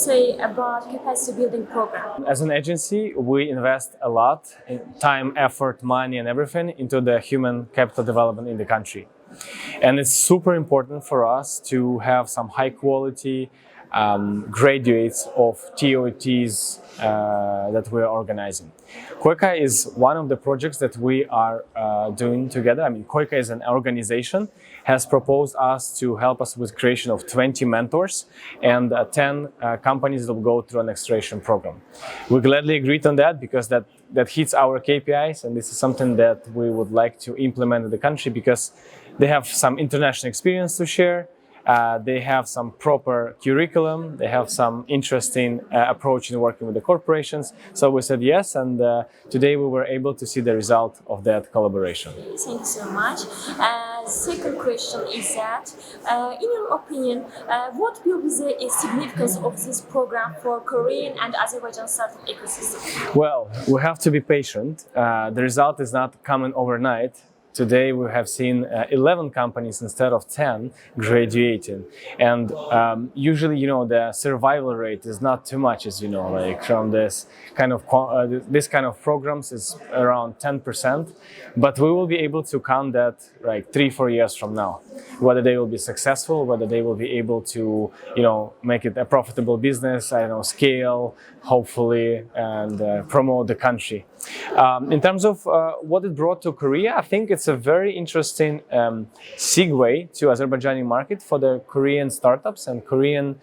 say about capacity building program? As an agency, we invest a lot in time, effort, money, and everything into the human capital development in the country. And it's super important for us to have some high quality graduates of TOTs that we are organizing. KOICA is one of the projects that we are doing together. I mean, KOICA is an organization, has proposed us to help us with creation of 20 mentors and 10 companies that will go through an acceleration program. We gladly agreed on that because that hits our KPIs, and this is something that we would like to implement in the country because they have some international experience to share. They have some proper curriculum, they have some interesting approach in working with the corporations. So we said yes, and today we were able to see the result of that collaboration. Thank you so much. Second question is that, in your opinion, what will be the significance of this program for Korean and Azerbaijan startup ecosystem? Well, we have to be patient. The result is not coming overnight. Today we have seen 11 companies instead of 10 graduating, and usually, you know, the survival rate is not too much, as you know, like from this kind of programs is around 10%, but we will be able to count that like 3-4 years from now, whether they will be successful, whether they will be able to, you know, make it a profitable business, I don't know, scale, hopefully, and promote the country. In terms of what it brought to Korea, I think it's a very interesting segue to Azerbaijani market for the Korean startups and Korean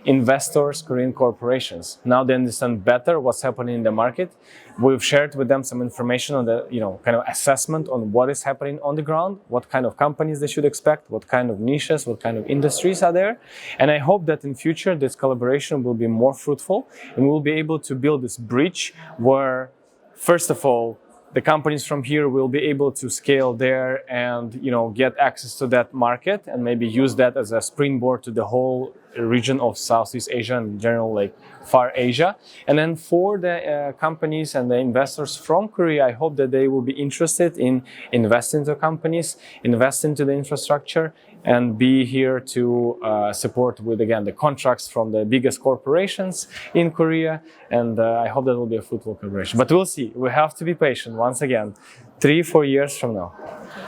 investors, Korean corporations. Now they understand better what's happening in the market. We've shared with them some information on the, you know, kind of assessment on what is happening on the ground, what kind of companies they should expect, what kind of niches, what kind of industries are there. And I hope that in future this collaboration will be more fruitful and we'll be able to build this bridge where, first of all, the companies from here will be able to scale there and, you know, get access to that market and maybe use that as a springboard to the whole region of Southeast Asia and in general, like Far Asia. And then for the companies and the investors from Korea, I hope that they will be interested in investing into companies, invest into the infrastructure, and be here to support with, again, the contracts from the biggest corporations in Korea. And I hope that will be a fruitful collaboration. But we'll see. We have to be patient. Once again, 3-4 years from now.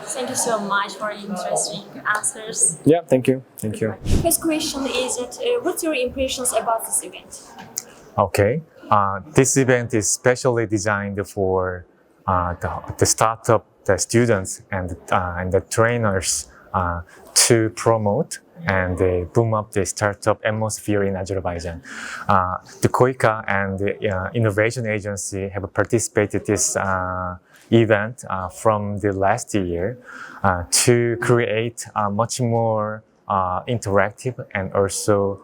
Thank you so much for interesting answers. Yeah, thank you. Thank you. First question is that, what's your impressions about this event? Okay, this event is specially designed for the startup, the students, and the trainers to promote and boom up the startup atmosphere in Azerbaijan. The KOICA and the Innovation Agency have participated this event from the last year to create a much more interactive and also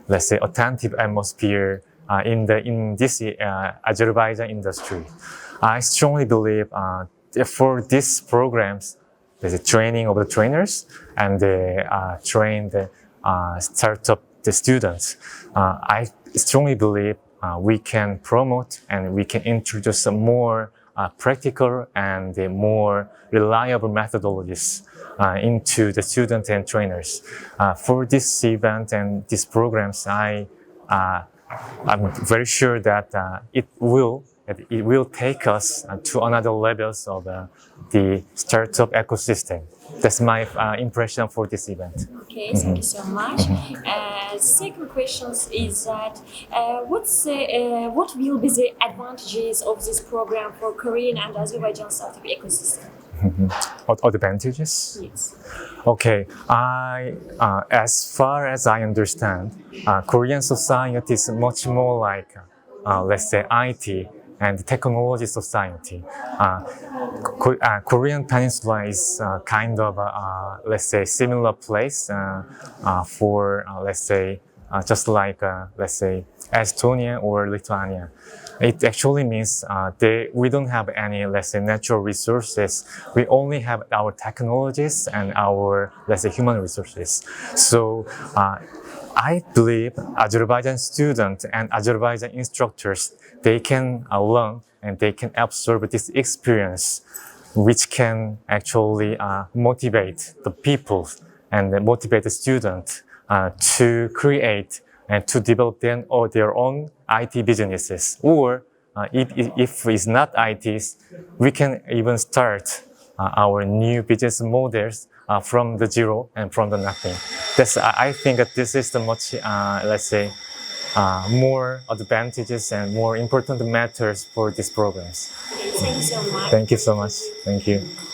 let's say authentic atmosphere in this Azerbaijan industry. I strongly believe for these programs, there's a training of the trainers and train the startup the students. I strongly believe we can promote and we can introduce some more practical and more reliable methodologies into the students and trainers. For this event and these programs, I'm very sure that it will take us to another levels of the startup ecosystem. That's my impression for this event. Okay, thank you so much. Second question is that what will be the advantages of this program for Korean and Azerbaijan startup ecosystem? Advantages? Yes. Okay, as far as I understand, Korean society is much more like, let's say, IT and technology society. Korean Peninsula is kind of, let's say, similar place for, let's say, just like, let's say, Estonia or Lithuania. It actually means we don't have any, let's say, natural resources. We only have our technologies and our, let's say, human resources. So I believe Azerbaijan students and Azerbaijan instructors, they can learn and they can absorb this experience, which can actually motivate the people and motivate the student to create and to develop their own IT businesses. Or if it's not ITs, we can even start our new business models from the zero and from the nothing. I think that this is the much, let's say, more advantages and more important matters for these programs. Thank you so much. Thank you so much. Thank you.